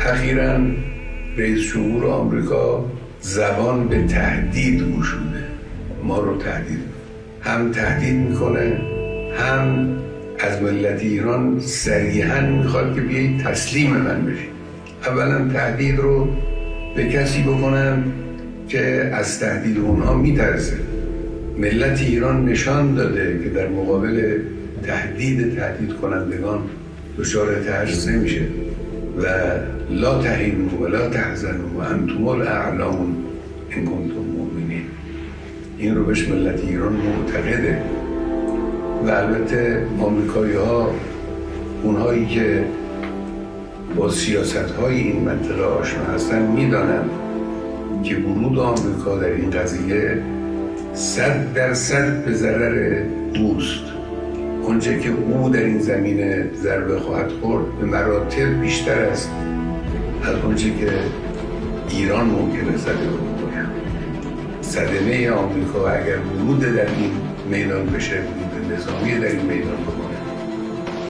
اخیراً رئیس جمهور آمریکا زبان به تهدید گشوده، ما رو تهدید، هم تهدید میکنه، هم از ملت ایران صریحاً میخواد که بیایید تسلیم من بشید. اولا تهدید رو به کسی بکنن که از تهدید اونها میترسه. ملت ایران نشان داده که در مقابل تهدید کنندگان دچار ترس نمیشه و لا تهینوا و لا تحزنوا و انتم الاعلون ان کنتم مؤمنین. این رو بهش ملت ایران معتقده و البته آمریکایی ها، اونهایی که با سیاست های این منطقه آشنا هستن، میدانن که ورود آمریکا در این قضیه 100% به ضرر اوست. اونچه که او در این زمینه ضربه خواهد خورد به مراتب بیشتر است از اونچه که ایران ممکنه صدمه بکنه. صدمه آمریکا اگر ورود در این میدان بشه، ورود نظامی در این میدان بکنه،